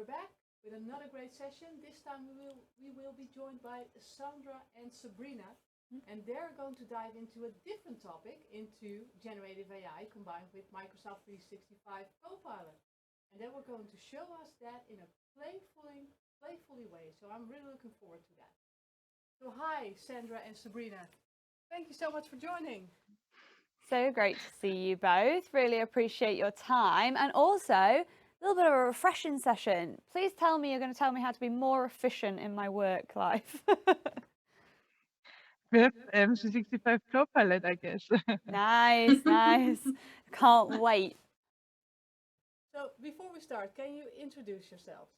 we're back with another great session. This time we will be joined by Sandra and Sabrina, and they're going to dive into a different topic, into generative AI combined with Microsoft 365 Copilot. And they were going to show us that in a playfully way. So I'm really looking forward to that. So hi, Sandra and Sabrina. Thank you so much for joining. So great to see you both. Really appreciate your time. And also, a little bit of a refreshing session. Please tell me you're going to tell me how to be more efficient in my work life. With M365 Copilot, I guess. Nice. Can't wait. So before we start, can you introduce yourselves?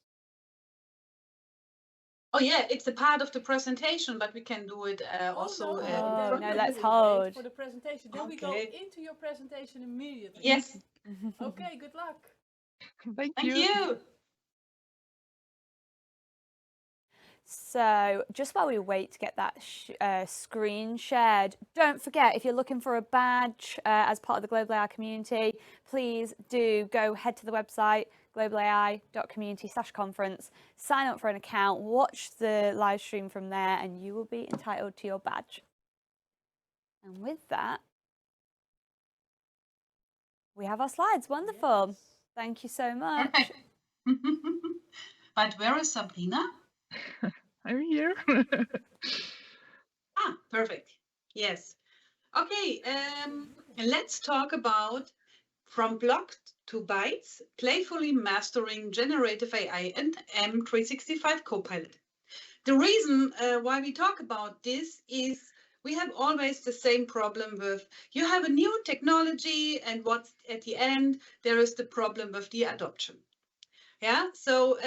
Oh yeah, it's a part of the presentation, but we can do it also. No, let's hold for the presentation. Then we go into your presentation immediately. Yes. Okay, good luck. Thank you. you. Thank you. So just while we wait to get that screen shared, don't forget, if you're looking for a badge as part of the Global AI community, please do go head to the website, globalai.community/conference, sign up for an account, watch the live stream from there, and you will be entitled to your badge. And with that, we have our slides. Wonderful. Yes. Thank you so much. But where is Sabrina? I'm here. Perfect. Yes. Okay, let's talk about from blocked to bytes, playfully mastering generative AI and M365 Copilot. The reason why we talk about this is we have always the same problem with you have a new technology and what's at the end, there is the problem with the adoption. Yeah, so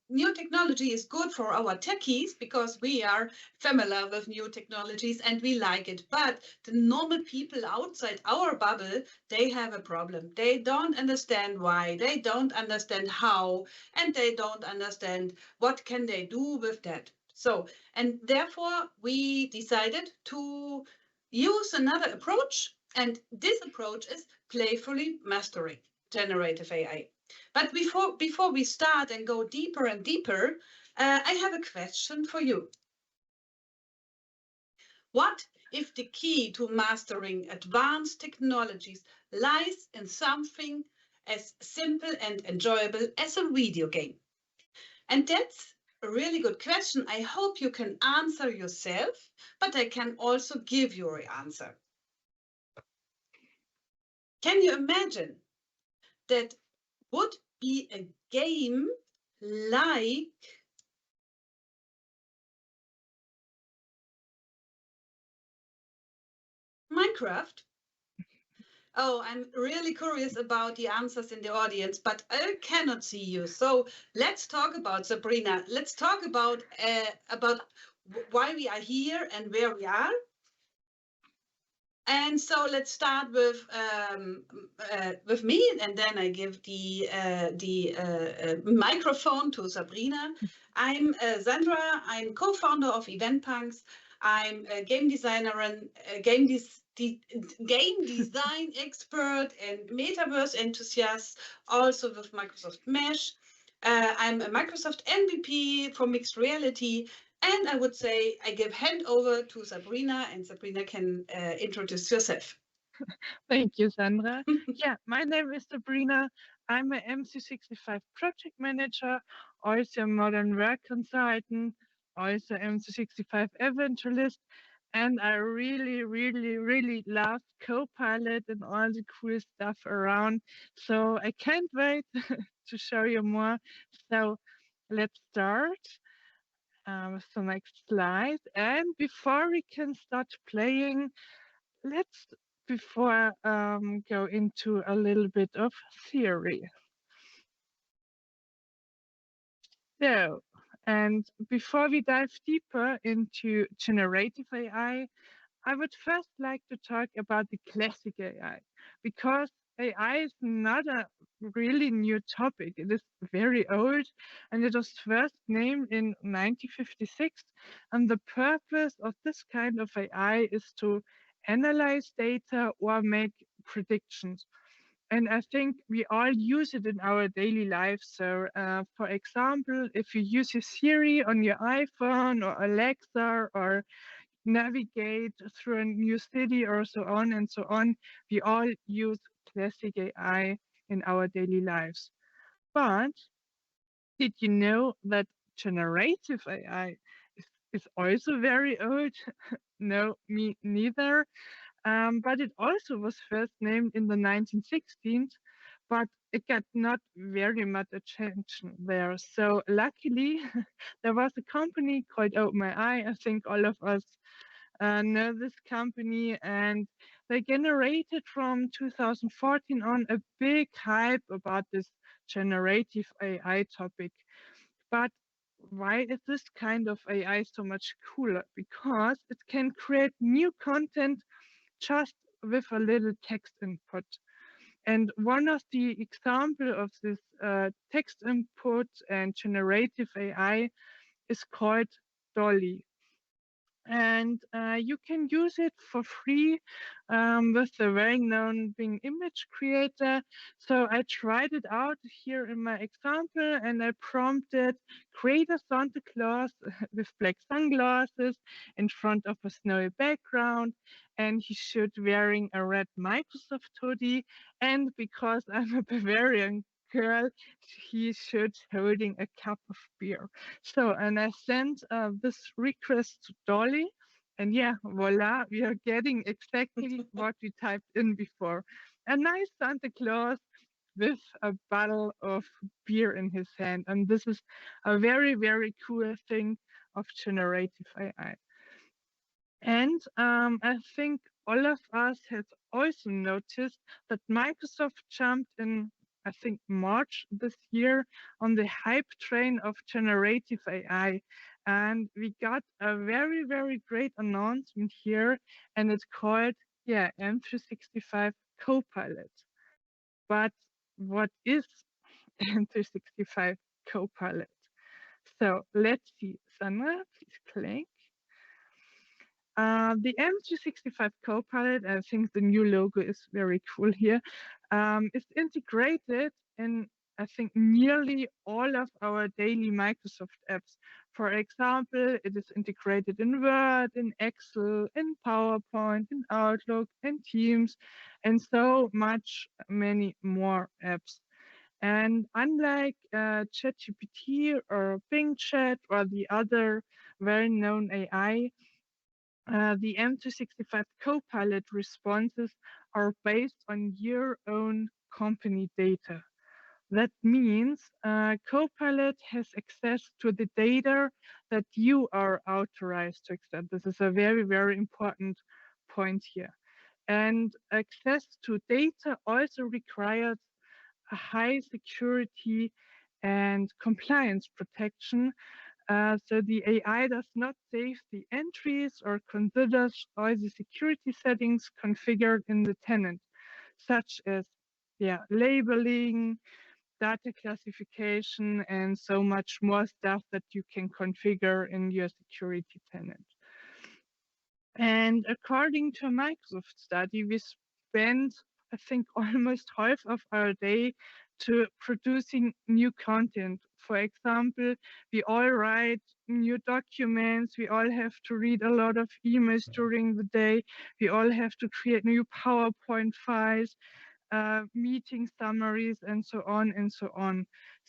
new technology is good for our techies because we are familiar with new technologies and we like it. But the normal people outside our bubble, they have a problem. They don't understand why, they don't understand how, and they don't understand what can they do with that. So, and therefore we decided to use another approach. And this approach is playfully mastering generative AI. But before we start and go deeper and deeper, I have a question for you. What if the key to mastering advanced technologies lies in something as simple and enjoyable as a video game? And that's a really good question. I hope you can answer yourself, but I can also give you an answer. Can you imagine that would be a game like Minecraft? Oh, I'm really curious about the answers in the audience, but I cannot see you. So let's talk about Sabrina. Let's talk about why we are here and where we are. And so let's start with me, and then I give the microphone to Sabrina. I'm Sandra. I'm co-founder of EventPunks. I'm a game designer and a game design expert and metaverse enthusiast, also with Microsoft Mesh. I'm a Microsoft MVP for mixed reality. And I would say I give hand over to Sabrina, and Sabrina can introduce yourself. Thank you, Sandra. Yeah, my name is Sabrina. I'm an M365 project manager, also a modern work consultant, also M365 evangelist, and I really love Copilot and all the cool stuff around. So I can't wait to show you more. So let's start. With the next slide. And before we can start playing, let's go into a little bit of theory. So, and before we dive deeper into generative AI, I would first like to talk about the classic AI, because AI is not a really new topic. It is very old, and it was first named in 1956. And the purpose of this kind of AI is to analyze data or make predictions. And I think we all use it in our daily life. So, for example, if you use your Siri on your iPhone or Alexa or navigate through a new city or so on and so on, we all use classic AI in our daily lives. But did you know that generative AI is also very old? No, me neither. But it also was first named in the 1916s, but it got not very much attention there. So luckily, there was a company called OpenAI. I think all of us know this company, and they generated from 2014 on a big hype about this generative AI topic. But why is this kind of AI so much cooler? Because it can create new content just with a little text input. And one of the example of this text input and generative AI is called Dolly. And you can use it for free with the well-known Bing image creator. So I tried it out here in my example, and I prompted create a Santa Claus with black sunglasses in front of a snowy background, and he should wearing a red Microsoft hoodie, and because I'm a Bavarian girl, he should holding a cup of beer. So, and I sent this request to Dolly, and yeah, voila, we are getting exactly what we typed in before. A nice Santa Claus with a bottle of beer in his hand. And this is a very, very cool thing of generative AI. And I think all of us have also noticed that Microsoft jumped in, I think, March this year on the hype train of generative AI. And we got a very, very great announcement here, and it's called, yeah, M365 Copilot. But what is M365 Copilot? So let's see. Sandra, please click. The M365 Copilot, I think the new logo is very cool here, is integrated in, I think, nearly all of our daily Microsoft apps. For example, it is integrated in Word, in Excel, in PowerPoint, in Outlook, in Teams, and so much many more apps. And unlike ChatGPT or Bing Chat or the other well-known AI, the M365 Copilot responses are based on your own company data. That means Copilot has access to the data that you are authorized to access. This is a very, very important point here. And access to data also requires a high security and compliance protection, so the AI does not save the entries or considers all the security settings configured in the tenant, such as labeling, data classification, and so much more stuff that you can configure in your security tenant. And according to a Microsoft study, we spend, I think, almost half of our day to producing new content. For example, we all write new documents, we all have to read a lot of emails during the day, we all have to create new PowerPoint files, meeting summaries, and so on and so on.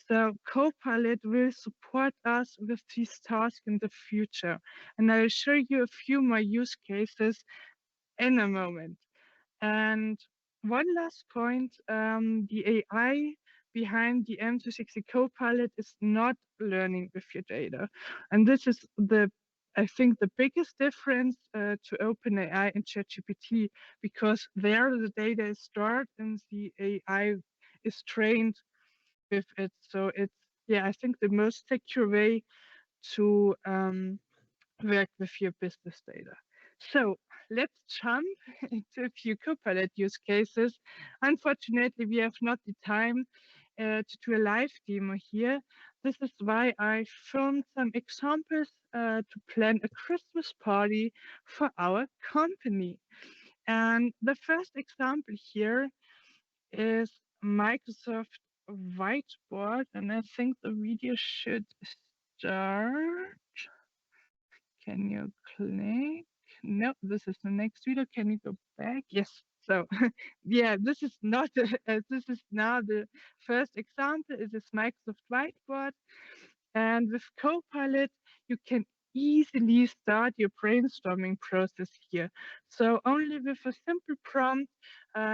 So Copilot will support us with these tasks in the future. And I'll show you a few more use cases in a moment. And one last point, the AI behind the M360 Copilot is not learning with your data. And this is I think the biggest difference to OpenAI and ChatGPT, because there the data is stored and the AI is trained with it. So it's, I think the most secure way to work with your business data. So let's jump into a few Copilot use cases. Unfortunately, we have not the time to do a live demo here. This is why I filmed some examples to plan a Christmas party for our company. And the first example here is Microsoft Whiteboard, and I think the video should start. Can you click? No, this is the next video. Can you go back? Yes. So, yeah, this is not. This is now the first example. It is Microsoft Whiteboard, and with Copilot, you can easily start your brainstorming process here. So only with a simple prompt,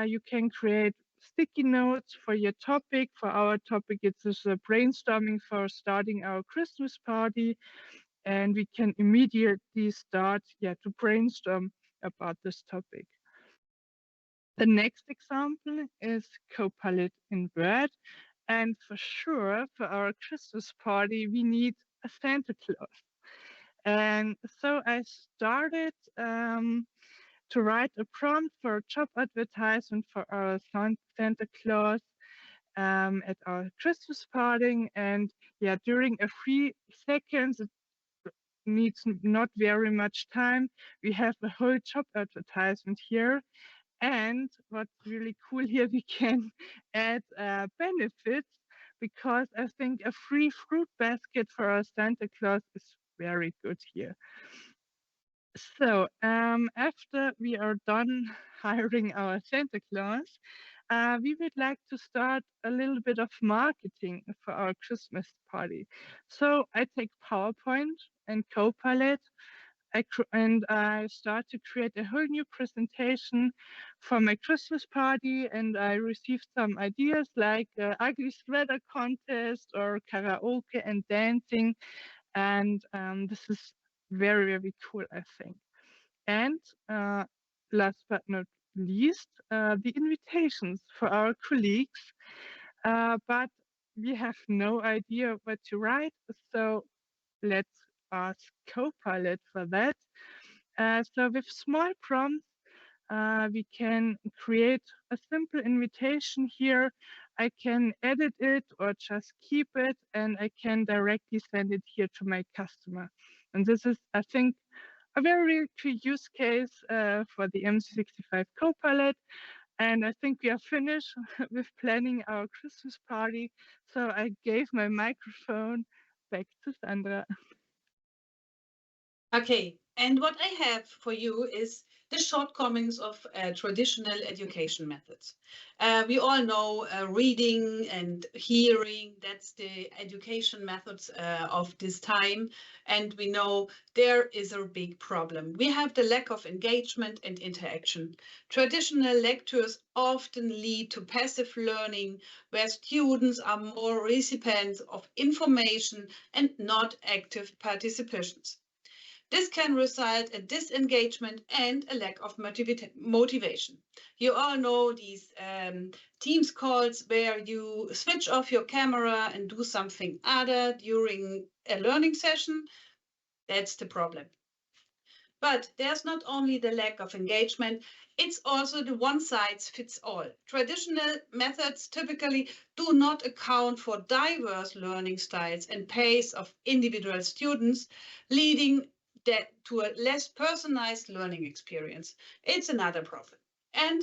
you can create sticky notes for your topic. For our topic, it's a brainstorming for starting our Christmas party, and we can immediately start to brainstorm about this topic. The next example is Copilot in Word, and for sure for our Christmas party we need a Santa Claus. And so I started to write a prompt for a job advertisement for our Santa Claus at our Christmas party, and during a 3 seconds, it needs not very much time, we have a whole job advertisement here. And what's really cool here, we can add benefits, because I think a free fruit basket for our Santa Claus is very good here. So after we are done hiring our Santa Claus, we would like to start a little bit of marketing for our Christmas party. So I take PowerPoint and Copilot, and I start to create a whole new presentation for my Christmas party, and I received some ideas like ugly sweater contest or karaoke and dancing, and this is very, very cool, I think. And last but not least, the invitations for our colleagues, but we have no idea what to write, so let's ask Copilot for that. So with small prompts, we can create a simple invitation here. I can edit it or just keep it, and I can directly send it here to my customer. And this is, I think, a very clear use case for the M365 Copilot. And I think we are finished with planning our Christmas party. So I gave my microphone back to Sandra. Okay, and what I have for you is the shortcomings of traditional education methods. We all know reading and hearing, that's the education methods of this time. And we know there is a big problem. We have the lack of engagement and interaction. Traditional lectures often lead to passive learning, where students are more recipients of information and not active participations. This can result in disengagement and a lack of motivation. You all know these Teams calls where you switch off your camera and do something other during a learning session. That's the problem. But there's not only the lack of engagement, it's also the one size fits all. Traditional methods typically do not account for diverse learning styles and pace of individual students, leading to a less personalized learning experience. It's another problem. And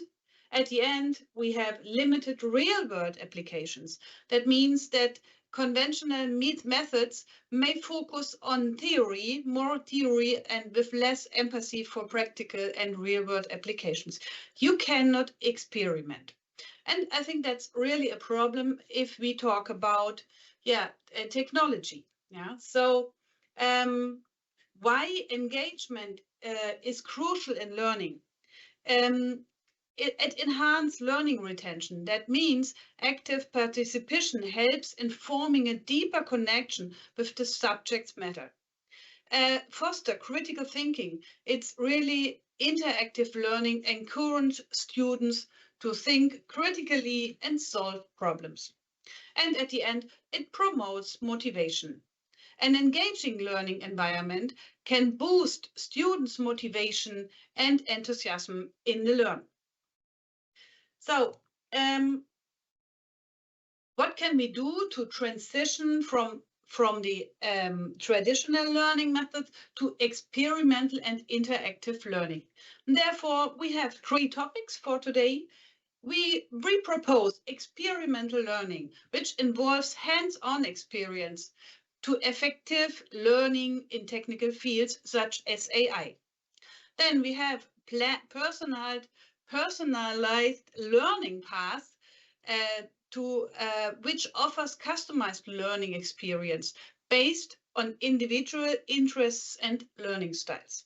at the end, we have limited real-world applications. That means that conventional methods may focus on theory, more theory, and with less empathy for practical and real-world applications. You cannot experiment. And I think that's really a problem if we talk about technology. So why engagement is crucial in learning. It enhances learning retention. That means active participation helps in forming a deeper connection with the subject matter. Foster critical thinking. It's really interactive learning, encourage students to think critically and solve problems. And at the end, it promotes motivation. An engaging learning environment can boost students' motivation and enthusiasm in the learning. So, what can we do to transition from the traditional learning methods to experimental and interactive learning? And therefore, we have 3 topics for today. we propose experimental learning, which involves hands-on experience to effective learning in technical fields such as AI. Then we have personalized learning paths which offers customized learning experience based on individual interests and learning styles.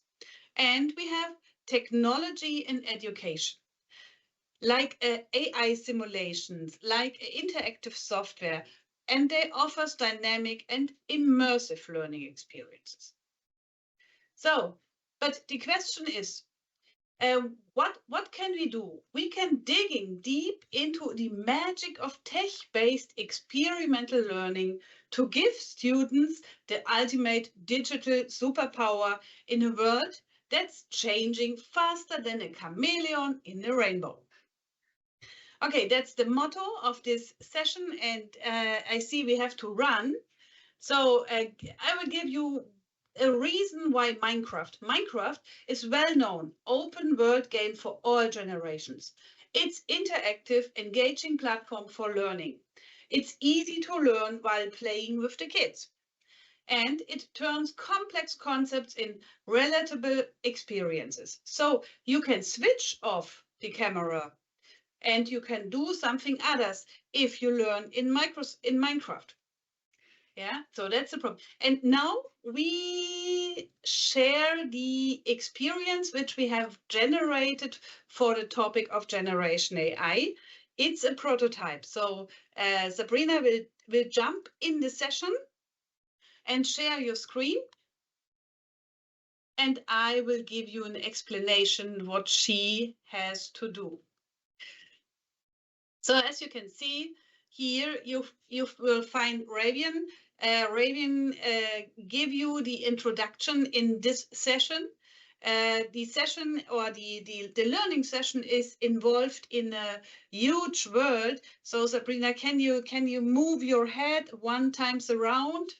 And we have technology in education, like AI simulations, like interactive software, and they offer dynamic and immersive learning experiences. So, but the question is, what can we do? We can digging deep into the magic of tech-based experimental learning to give students the ultimate digital superpower in a world that's changing faster than a chameleon in a rainbow. Okay, that's the motto of this session, and I see we have to run. So I will give you a reason why Minecraft is well-known open world game for all generations. It's interactive, engaging platform for learning. It's easy to learn while playing with the kids. And it turns complex concepts in relatable experiences. So you can switch off the camera and you can do something others if you learn in Minecraft. Yeah, so that's the problem. And now we share the experience which we have generated for the topic of generation AI. It's a prototype. So Sabrina will jump in the session and share your screen. And I will give you an explanation what she has to do. So as you can see here, you will find Ravian. Ravian give you the introduction in this session. The session or the learning session is involved in a huge world. So Sabrina, can you move your head 1 time around?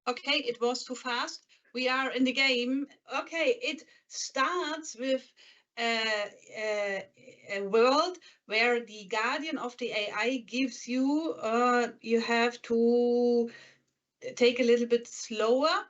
Okay, it was too fast. We are in the game. Okay, it starts with a world where the guardian of the AI gives you, you have to take a little bit slower,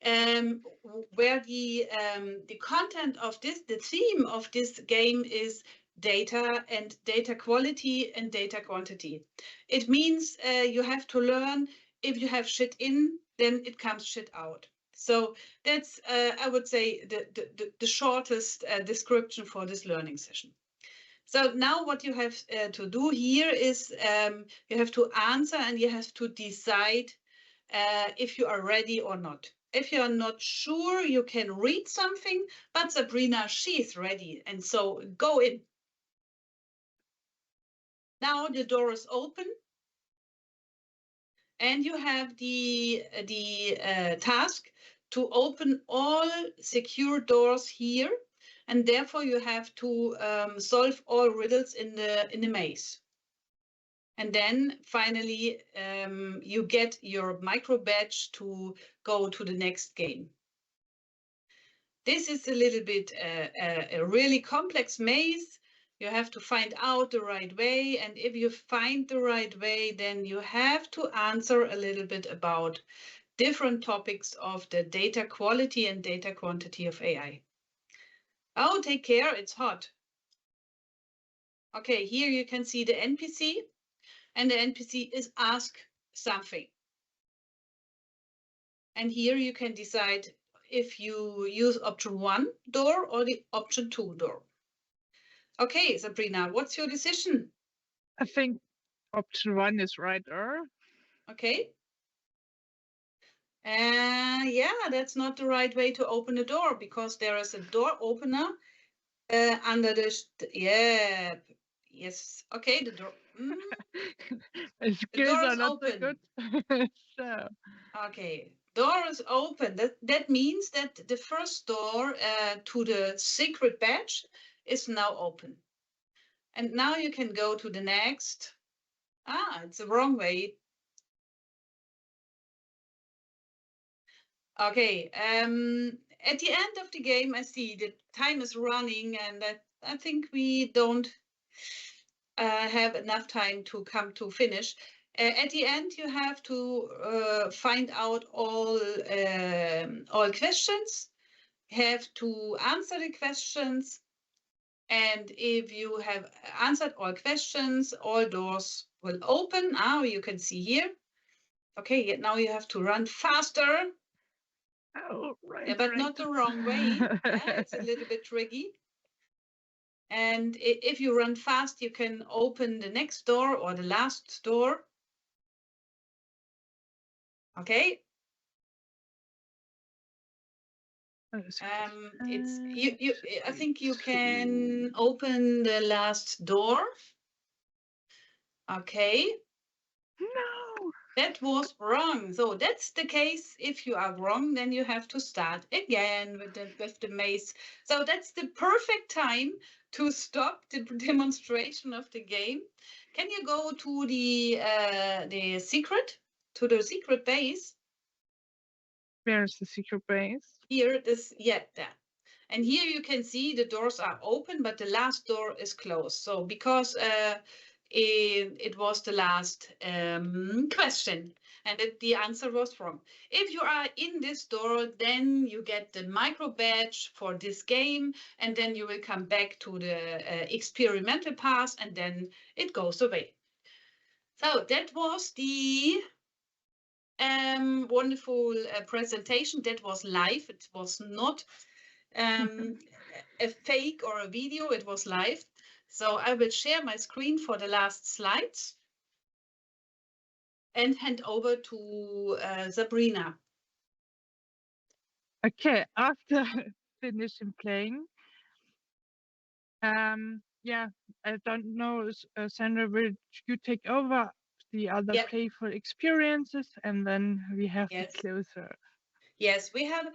where the content of this, the theme of this game is data and data quality and data quantity. It means you have to learn if you have shit in, then it comes shit out. So that's, I would say, the shortest description for this learning session. So now what you have to do here is you have to answer and you have to decide if you are ready or not. If you are not sure, you can read something, but Sabrina, she's ready. And so go in. Now the door is open. And you have the task to open all secure doors here, and therefore you have to solve all riddles in the maze. And then finally you get your micro badge to go to the next game. This is a little bit a really complex maze. You have to find out the right way, and if you find the right way, then you have to answer a little bit about different topics of the data quality and data quantity of AI. Oh, take care, it's hot. Okay, here you can see the NPC, and the NPC is ask something. And here you can decide if you use option 1 door or the option 2 door. Okay, Sabrina, what's your decision? I think option 1 is right. Okay. Yeah, that's not the right way to open the door because there is a door opener under the. Yeah. Yes. Okay. The door. My skills are not so good. So. Okay. Door is open. That means that the first door to the secret badge is now open. And now you can go to the next. Ah, it's the wrong way. Okay. At the end of the game, I see the time is running, and I think we don't. have enough time to come to finish. At the end, you have to find out all questions, have to answer the questions, and if you have answered all questions, all doors will open. Now you can see here. Okay, now you have to run faster. Oh, right. Yeah, but not the wrong way. Yeah, it's a little bit tricky. And if you run fast, you can open the next door or the last door. Okay. It's you. I think you can open the last door. Okay. No. That was wrong. So that's the case. If you are wrong, then you have to start again with the maze. So that's the perfect time to stop the demonstration of the game. Can you go to the secret, to the secret base? Where's the secret base? Here, there. And here you can see the doors are open, but the last door is closed. So because it was the last question and the answer was wrong. If you are in this door, then you get the micro badge for this game, and then you will come back to the experimental pass, and then it goes away. So that was the wonderful presentation. That was live. It was not a fake or a video, it was live. So I will share my screen for the last slides and hand over to Sabrina. Okay, after finishing playing, yeah, I don't know, Sandra, will you take over the other playful experiences, and then we have the closer. Yes, we have,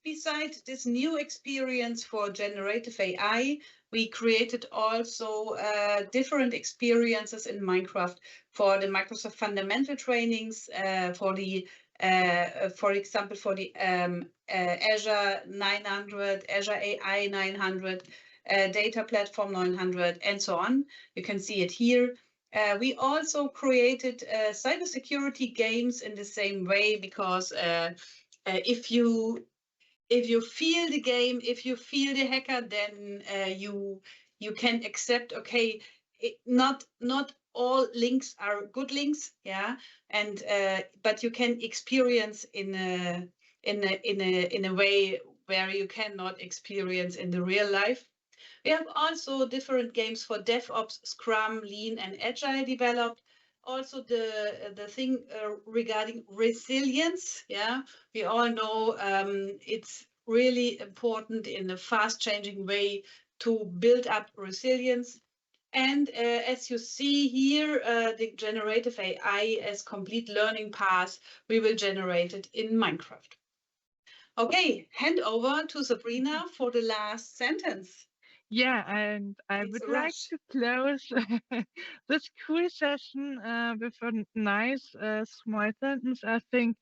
besides this new experience for generative AI, we created also different experiences in Minecraft for the Microsoft fundamental trainings, for example, for the Azure 900, Azure AI 900, Data Platform 900, and so on. You can see it here. We also created cybersecurity games in the same way, because if you feel the game, if you feel the hacker, then you can accept. Okay, not all links are good links, yeah, and but you can experience in a way where you cannot experience in the real life. We have also different games for DevOps, Scrum, Lean, and Agile developed. Also the thing regarding resilience, yeah, we all know it's really important in a fast-changing way to build up resilience. And as you see here, the generative AI as complete learning path, we will generate it in Minecraft. Okay, hand over to Sabrina for the last sentence. Yeah, and I would like to close this cool session with a nice small sentence. I think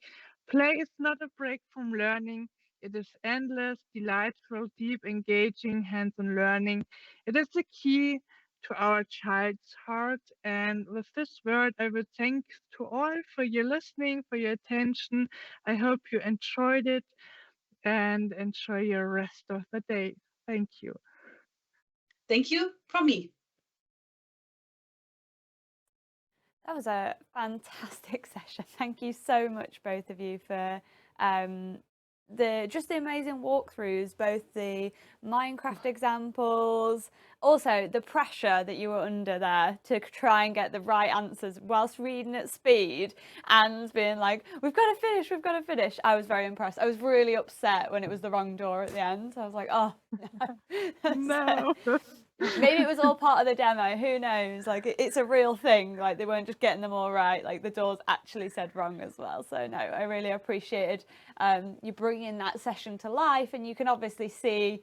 play is not a break from learning. It is endless, delightful, deep, engaging, hands-on learning. It is the key to our child's heart. And with this word, I would thank to all for your listening, for your attention. I hope you enjoyed it and enjoy your rest of the day. Thank you. Thank you from me. That was a fantastic session. Thank you so much, both of you, for the amazing walkthroughs, both the Minecraft examples, also the pressure that you were under there to try and get the right answers whilst reading at speed and being like, we've got to finish, we've got to finish. I was very impressed. I was really upset when it was the wrong door at the end. I was like, oh, no. No. Maybe it was all part of the demo, who knows? Like, it's a real thing, like they weren't just getting them all right, like the doors actually said wrong as well. So no, I really appreciated you bringing that session to life. And you can obviously see,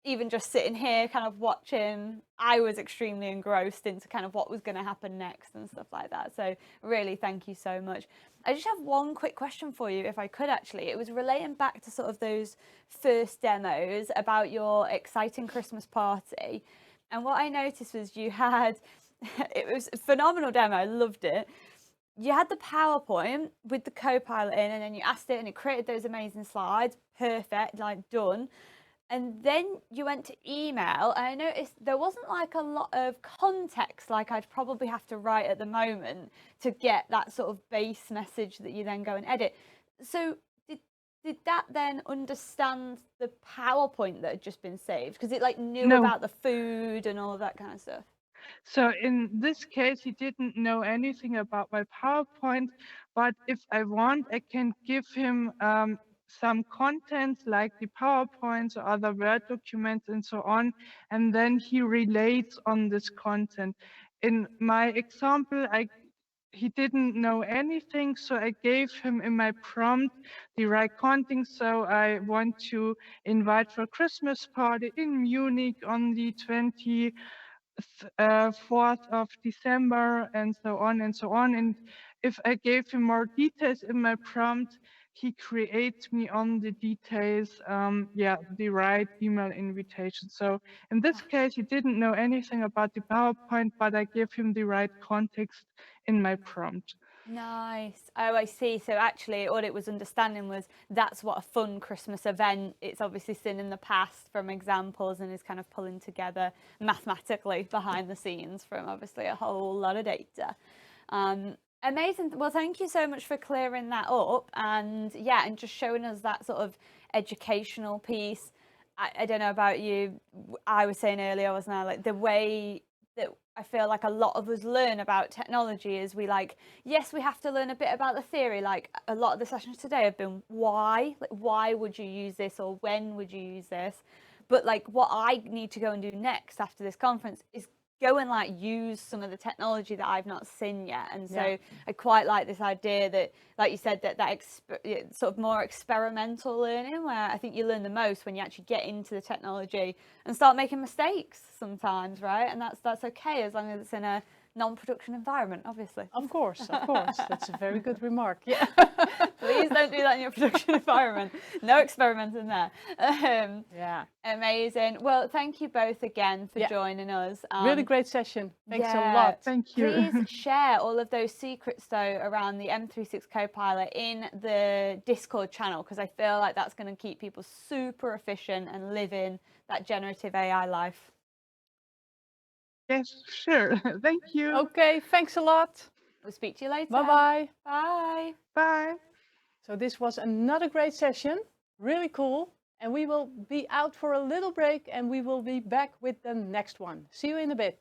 even just sitting here kind of watching, I was extremely engrossed into kind of what was going to happen next and stuff like that. So really, thank you so much. I just have one quick question for you, if I could actually. It was relating back to sort of those first demos about your exciting Christmas party. And what I noticed was you had, it was a phenomenal demo, I loved it. You had the PowerPoint with the Copilot in, and then you asked it and it created those amazing slides, perfect, like done. And then you went to email, and I noticed there wasn't like a lot of context like I'd probably have to write at the moment to get that sort of base message that you then go and edit. So did that then understand the PowerPoint that had just been saved? Because it like knew No. about the food and all of that kind of stuff. So in this case, he didn't know anything about my PowerPoint, but if I want, I can give him some content like the PowerPoints or other Word documents and so on, and then he relates on this content. In my example, he didn't know anything, so I gave him in my prompt the right content. So I want to invite for a Christmas party in Munich on the 4th of December, and so on and so on. And if I gave him more details in my prompt, he creates me on the details, the right email invitation. So in this case, he didn't know anything about the PowerPoint, but I gave him the right context in my prompt. Nice. Oh, I see. So actually all it was understanding was that's what a fun Christmas event. It's obviously seen in the past from examples and is kind of pulling together mathematically behind the scenes from obviously a whole lot of data. Amazing. Well, thank you so much for clearing that up, and yeah, and just showing us that sort of educational piece. I don't know about you. I was saying earlier, wasn't I, like the way that I feel like a lot of us learn about technology is yes, we have to learn a bit about the theory. Like a lot of the sessions today have been why would you use this, or when would you use this? But like what I need to go and do next after this conference is go and like use some of the technology that I've not seen yet. And so I quite like this idea that, like you said, that sort of more experimental learning, where I think you learn the most when you actually get into the technology and start making mistakes sometimes, right? And that's okay as long as it's in a non-production environment, obviously. Of course. That's a very good remark. Yeah. Please don't do that in your production environment. No experimenting there. Yeah. Amazing. Well, thank you both again for joining us. Really great session. Thanks a lot. Thank you. Please share all of those secrets though around the M365 Copilot in the Discord channel, because I feel like that's going to keep people super efficient and living that generative AI life. Yes, sure. Thank you. Okay, thanks a lot. We'll speak to you later. Bye-bye. Bye. Bye. So this was another great session. Really cool. And we will be out for a little break, and we will be back with the next one. See you in a bit.